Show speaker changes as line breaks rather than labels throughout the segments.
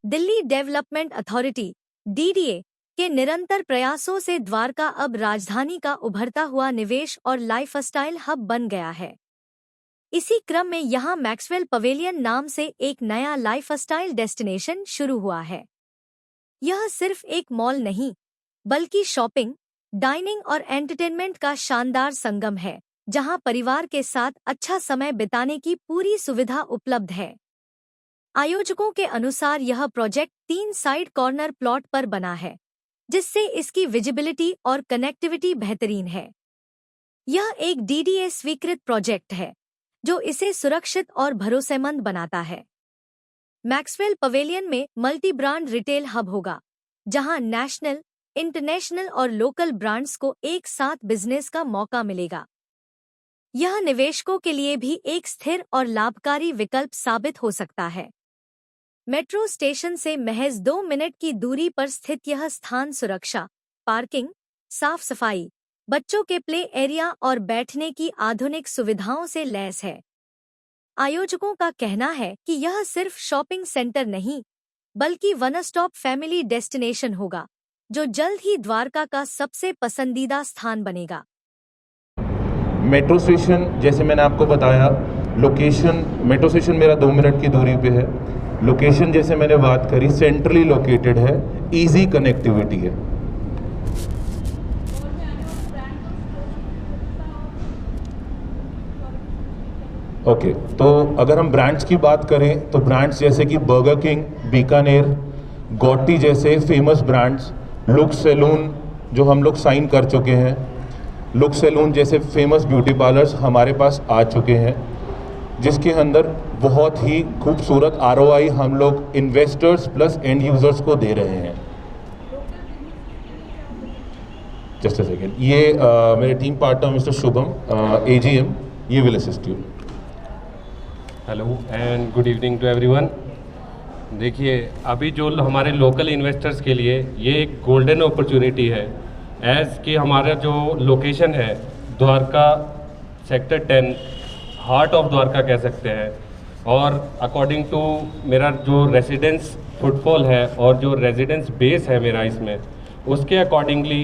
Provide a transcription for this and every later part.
Delhi development authority (DDA) के निरंतर प्रयासों से द्वारका अब राजधानी का उभरता हुआ निवेश और लाइफस्टाइल हब बन गया है। इसी क्रम में यहाँ मैक्सवेल पवेलियन नाम से एक नया लाइफस्टाइल डेस्टिनेशन शुरू हुआ है। यह सिर्फ एक मॉल नहीं, बल्कि शॉपिंग, डाइनिंग और एंटरटेनमेंट का शानदार संगम है, जहां परिवार के साथ अच्छा समय बिताने की पूरी सुविधा उपलब्ध है। आयोजकों के अनुसार यह प्रोजेक्ट 3 साइड कॉर्नर प्लॉट पर बना है, जिससे इसकी विजिबिलिटी और कनेक्टिविटी बेहतरीन है। यह एक DDA स्वीकृत प्रोजेक्ट है, जो इसे सुरक्षित और भरोसेमंद बनाता है। मैक्सवेल पवेलियन में मल्टी ब्रांड रिटेल हब होगा, जहां नेशनल, इंटरनेशनल और लोकल ब्रांड्स को एक साथ बिजनेस का मौका मिलेगा। यह निवेशकों के लिए भी एक स्थिर और लाभकारी विकल्प साबित हो सकता है। मेट्रो स्टेशन से महज 2 मिनट की दूरी पर स्थित यह स्थान सुरक्षा, पार्किंग, साफ सफाई, बच्चों के प्ले एरिया और बैठने की आधुनिक सुविधाओं से लैस है। आयोजकों का कहना है कि यह सिर्फ शॉपिंग सेंटर नहीं, बल्कि वन स्टॉप फैमिली डेस्टिनेशन होगा, जो जल्द ही द्वारका का सबसे पसंदीदा स्थान बनेगा।
मेट्रो स्टेशन, जैसे मैंने आपको बताया, लोकेशन मेट्रो स्टेशन मेरा 2 मिनट की दूरी पे है। लोकेशन जैसे मैंने बात करी, सेंट्रली लोकेटेड है, इजी कनेक्टिविटी है। ओके, तो अगर हम ब्रांड्स की बात करें तो ब्रांड्स जैसे कि बर्गर किंग, बीकानेर, गॉटी जैसे फेमस ब्रांड्स, लुक सैलून जो हम लोग साइन कर चुके हैं, लुक सैलून जैसे फेमस ब्यूटी पार्लर्स हमारे पास आ चुके हैं, जिसके अंदर बहुत ही खूबसूरत ROI हम लोग इन्वेस्टर्स प्लस एंड यूजर्स को दे रहे हैं। जस्ट अ सेकेंड, ये मेरे team partner mister Shubham, AGM, ये will assist you.
Hello and good evening to everyone. देखिए, अभी जो हमारे लोकल इन्वेस्टर्स के लिए ये एक गोल्डन अपॉर्चुनिटी है, एज कि हमारा जो लोकेशन है Dwarka sector 10, heart of Dwarka कह सकते हैं, और अकॉर्डिंग टू मेरा जो रेजिडेंस फुटफॉल है और जो रेजिडेंस बेस है मेरा इसमें, उसके accordingly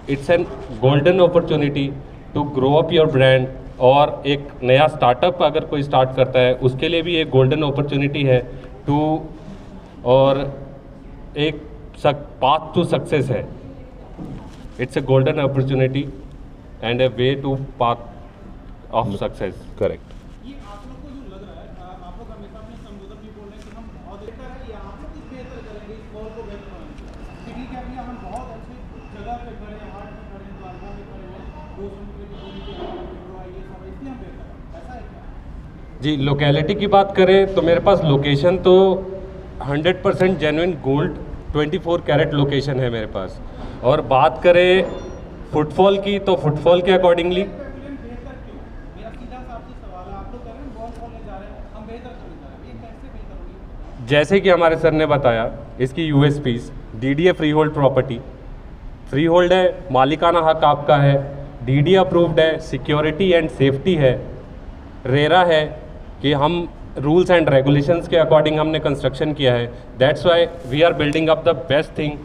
it's an golden opportunity to grow up your brand. और एक नया स्टार्टअप अगर कोई स्टार्ट करता है उसके लिए भी एक गोल्डन अपॉर्चुनिटी है टू, और एक पाथ टू सक्सेस है। It's a golden opportunity and a way to path of success.
Correct.
ये आप लोग को जो लग रहा है, आप लोग हमेशा अपने संबोधन भी बोल रहे हैं कि हम बहुत बेहतर है, या आप लोग कुछ बेहतर करेंगे इस मॉल को बेहतर बनाने के लिए? ठीक है, अभी हम बहुत अच्छी जगह पे खड़े हैं, हार्ट में खड़े हैं, द्वारका में खड़े हैं, 2 समुद्र की दूरी पे मेट्रो है, ये सब, इसलिए हम बेहतर है, ऐसा है क्या?
जी, लोकेलिटी की बात करें तो मेरे पास लोकेशन तो 100% जेन्युइन गोल्ड 24 कैरेट लोकेशन है मेरे पास। और बात करें फुटफॉल की, तो फुटफॉल के अकॉर्डिंगली जैसे कि हमारे सर ने बताया, इसकी USPs, DDA free hold property, free hold है, मालिकाना हक आपका है, DDA अप्रूव्ड है, सिक्योरिटी एंड सेफ्टी है, रेरा है कि हम रूल्स एंड रेगुलेशंस के अकॉर्डिंग हमने कंस्ट्रक्शन किया है। That's why we are building up the best thing,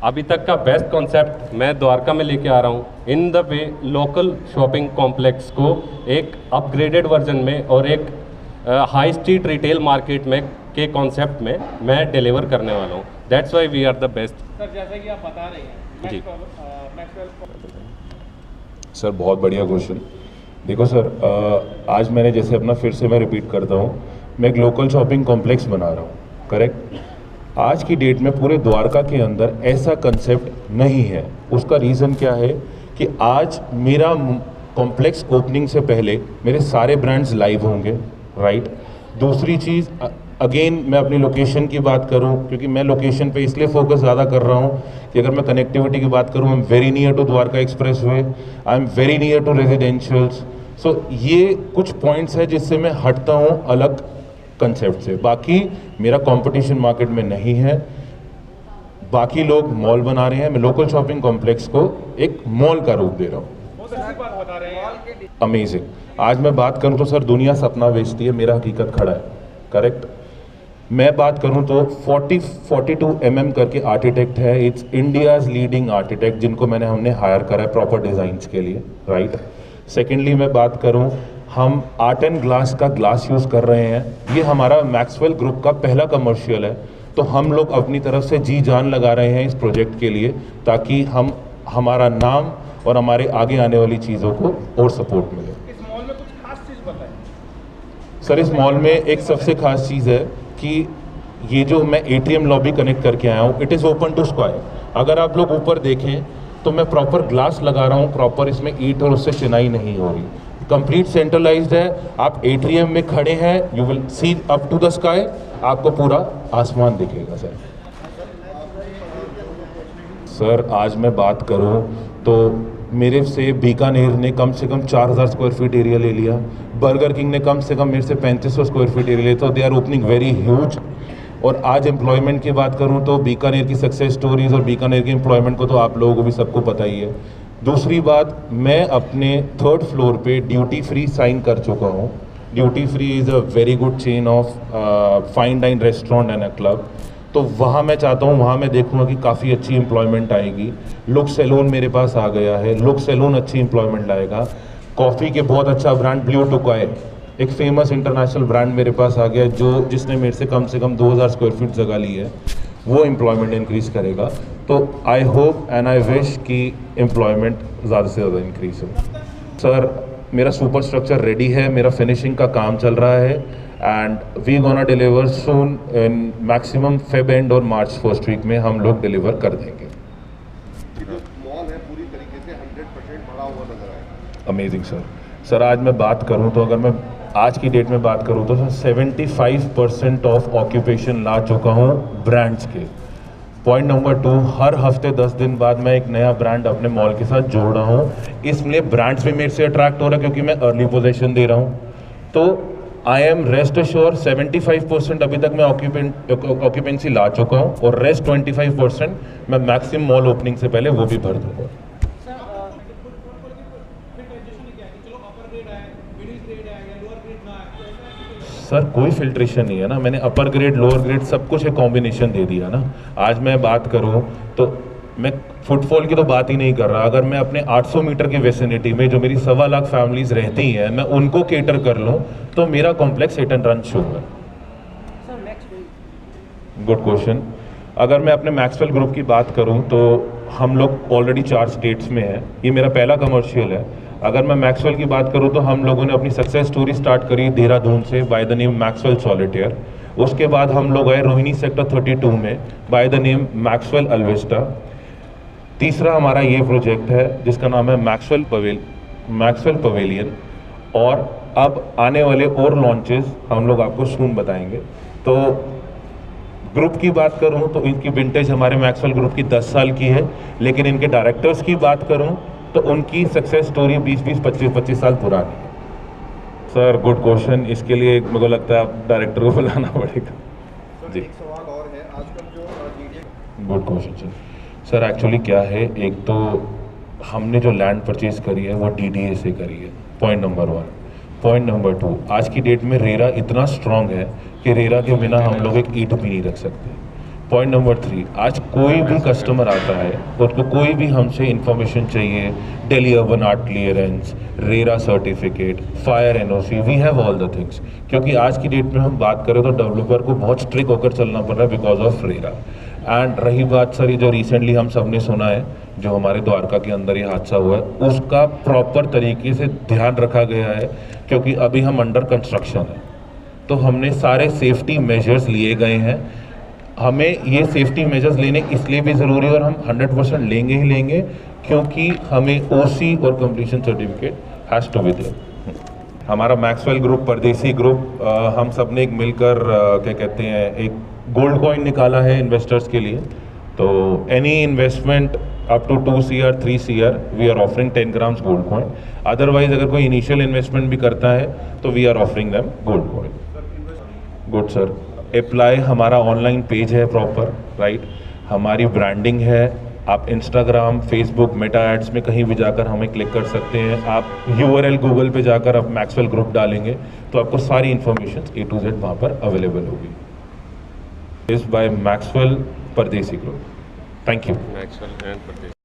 अभी तक का बेस्ट कॉन्सेप्ट मैं द्वारका में लेके आ रहा हूँ, in the way local shopping complex को एक अपग्रेडेड वर्जन में और एक हाई स्ट्रीट रिटेल मार्केट में के कॉन्सेप्ट में मैं डिलीवर करने वाला हूँ। That's why we are the best.
Sir, जैसा कि आप बता रहे हैं
जी
सर, बहुत बढ़िया क्वेश्चन। देखो सर, आज मैंने जैसे अपना फिर से मैं रिपीट करता हूँ, मैं एक लोकल शॉपिंग कॉम्प्लेक्स बना रहा हूँ, करेक्ट। आज की डेट में पूरे द्वारका के अंदर ऐसा कंसेप्ट नहीं है। उसका रीज़न क्या है कि आज मेरा कॉम्प्लेक्स ओपनिंग से पहले मेरे सारे ब्रांड्स लाइव होंगे, राइट। दूसरी चीज़, अगेन मैं अपनी लोकेशन की बात करूं, क्योंकि मैं लोकेशन पे इसलिए फोकस ज़्यादा कर रहा हूं कि अगर मैं कनेक्टिविटी की बात करूं, I am very near to Dwarka expressway, I am very near to residentials. So ये कुछ पॉइंट्स है जिससे मैं हटता हूं अलग कंसेप्ट से। बाकी मेरा कंपटीशन मार्केट में नहीं है, बाकी लोग मॉल बना रहे हैं, मैं लोकल शॉपिंग कॉम्प्लेक्स को एक मॉल का रूप दे रहा हूँ। अमेजिंग। आज मैं बात करूँ तो सर, दुनिया सपना बेचती है, मेरा हकीकत खड़ा है, करेक्ट। मैं बात करूं तो 42 mm करके आर्किटेक्ट है, इट्स इंडियाज लीडिंग आर्किटेक्ट जिनको हमने हायर करा है प्रॉपर डिज़ाइंस के लिए, राइट। सेकेंडली मैं बात करूं, हम आर्ट एंड ग्लास का ग्लास यूज़ कर रहे हैं। ये हमारा मैक्सवेल ग्रुप का पहला कमर्शियल है, तो हम लोग अपनी तरफ से जी जान लगा रहे हैं इस प्रोजेक्ट के लिए, ताकि हमारा नाम और हमारे आगे आने वाली चीज़ों को और सपोर्ट मिले।
इस मॉल में कुछ खास चीज़ बताएं।
सर, इस मॉल में एक सबसे खास चीज़ है कि ये जो मैं एटीएम लॉबी कनेक्ट करके आया हूँ, it is open to square. अगर आप लोग ऊपर देखें तो मैं प्रॉपर ग्लास लगा रहा हूँ, प्रॉपर इसमें ईंट और उससे चिनाई नहीं हो रही, कंप्लीट सेंट्रलाइज्ड है। आप एटीएम में खड़े हैं, you will see up to the sky, आपको पूरा आसमान दिखेगा। सर आज मैं बात करूं तो मेरे से बीकानेर ने कम से कम 4000 स्क्वायर फीट एरिया ले लिया, बर्गर किंग ने कम से कम मेरे से 3500 स्क्वायर फीट एरिया लिया, तो they are opening very huge. और आज एम्प्लॉयमेंट की बात करूं तो बीकानेर की सक्सेस स्टोरीज और बीकानेर के एम्प्लॉयमेंट को तो आप लोगों को भी सबको पता ही है। दूसरी बात, मैं अपने 3rd फ्लोर पे ड्यूटी फ्री साइन कर चुका हूँ। Duty free is a very good chain of fine dine restaurant and a club, तो वहाँ मैं चाहता हूँ, वहाँ मैं देखूँगा कि काफ़ी अच्छी एम्प्लॉयमेंट आएगी। लुक सैलून मेरे पास आ गया है, लुक सैलून अच्छी एम्प्लॉयमेंट लाएगा। कॉफ़ी के बहुत अच्छा ब्रांड ब्लू टुकाई, एक फेमस इंटरनेशनल ब्रांड मेरे पास आ गया जिसने मेरे से कम 2000 स्क्वायर फीट जगह ली है, वो एम्प्लॉयमेंट इंक्रीज़ करेगा। तो I hope and I wish कि एम्प्लॉयमेंट ज़्यादा से ज़्यादा इंक्रीज़ हो। सर मेरा सुपर स्ट्रक्चर रेडी है, मेरा फिनिशिंग का काम चल रहा है and we gonna deliver soon, in maximum Feb and और मार्च फर्स्ट वीक में हम लोग डिलीवर कर देंगे।
मॉल है पूरी तरीके से 100% भरा हुआ नजर आएगा।
Amazing sir. सर आज मैं बात करूं तो, अगर मैं आज की डेट में बात करूं तो 75% ऑफ ऑक्यूपेशन ला चुका हूं ब्रांड्स के। पॉइंट नंबर 2, हर हफ्ते 10 दिन बाद मैं एक नया ब्रांड अपने मॉल के साथ जोड़ रहा हूँ, इसलिए ब्रांड्स भी मेरे से अट्रैक्ट हो रहा है क्योंकि मैं अर्ली पोजीशन दे रहा हूँ। तो आई एम रेस्ट अश्योर 75% अभी तक मैं ऑक्यूपेंसी ला चुका हूँ और रेस्ट 25% मैं मैक्सिमम मॉल ओपनिंग से पहले वो भी भर दूँगा। सर कोई फिल्ट्रेशन नहीं है ना, मैंने अपर ग्रेड लोअर ग्रेड सब कुछ एक कॉम्बिनेशन दे दिया ना। आज मैं बात करूं तो मैं फुटफॉल की तो बात ही नहीं कर रहा, अगर मैं अपने 800 मीटर की वेसिनिटी में जो मेरी 1.25 लाख फैमिलीज रहती हैं, मैं उनको केटर कर लूं तो मेरा complex hit and run show है। Good question. अगर मैं अपने मैक्सवेल ग्रुप की बात करूं तो हम लोग ऑलरेडी 4 स्टेट्स में हैं, ये मेरा पहला कमर्शियल है। अगर मैं मैक्सवेल की बात करूं तो हम लोगों ने अपनी सक्सेस स्टोरी स्टार्ट करी देहरादून से by the name Maxwell solitaire. उसके बाद हम लोग आए रोहिणी सेक्टर 32 में बाय द नेम मैक्सवेल अल्वेस्टा। तीसरा हमारा ये प्रोजेक्ट है जिसका नाम है मैक्सवेल पवेलियन, और अब आने वाले और लॉन्चेस हम लोग आपको सून बताएंगे। तो ग्रुप की बात करूं तो इनकी विंटेज हमारे मैक्सवेल ग्रुप की 10 साल की है, लेकिन इनके डायरेक्टर्स की बात करूं तो उनकी सक्सेस स्टोरी 20-20, 25-25 साल पुरानी है। सर गुड क्वेश्चन, इसके लिए मेरे को लगता है आप डायरेक्टर को बुलाना पड़ेगा। जी
एक सवाल और है, आजकल जो
गुड क्वेश्चन सर। एक्चुअली क्या है, एक तो हमने जो लैंड परचेज करी है वो DDA से करी है, पॉइंट नंबर 1। पॉइंट नंबर 2, आज की डेट में रेरा इतना स्ट्रांग है कि रेरा के बिना हम लोग एक ईंट भी नहीं रख सकते। पॉइंट नंबर 3, आज कोई भी कस्टमर आता है उसको कोई भी हमसे इंफॉर्मेशन चाहिए, Delhi urban art clearance, RERA certificate, fire NOC, we have all the things. क्योंकि आज की डेट में हम बात करें तो डेवलपर को बहुत स्ट्रिक्ट होकर चलना पड़ रहा है बिकॉज ऑफ रेरा। एंड रही बात सर, ये जो रिसेंटली हम सब ने सुना है, जो हमारे द्वारका के अंदर ये हादसा हुआ है, उसका प्रॉपर तरीके से ध्यान रखा गया है क्योंकि अभी हम अंडर कंस्ट्रक्शन है, तो हमने सारे सेफ्टी मेजर्स लिए गए हैं। हमें ये सेफ्टी मेजर्स लेने इसलिए भी ज़रूरी है और हम 100% लेंगे ही लेंगे क्योंकि हमें OC और completion certificate has to be there. हमारा मैक्सवेल ग्रुप, परदेसी ग्रुप, हम सब ने एक मिलकर क्या कहते हैं, एक गोल्ड कॉइन निकाला है इन्वेस्टर्स के लिए। तो any investment up to 2 CR 3 CR we are offering 10 grams gold coin. Otherwise अगर कोई इनिशियल इन्वेस्टमेंट भी करता है तो we are offering them gold coin. Good sir. Apply हमारा ऑनलाइन पेज है प्रॉपर, राइट। हमारी ब्रांडिंग है, आप इंस्टाग्राम, फेसबुक, मेटा एड्स में कहीं भी जाकर हमें क्लिक कर सकते हैं। आप URL गूगल पे जाकर आप मैक्सवेल ग्रुप डालेंगे तो आपको सारी इन्फॉर्मेशन A to Z वहाँ पर अवेलेबल होगी। is by Maxwell Pardesi Group. Thank you.
Maxwell and Pradeep.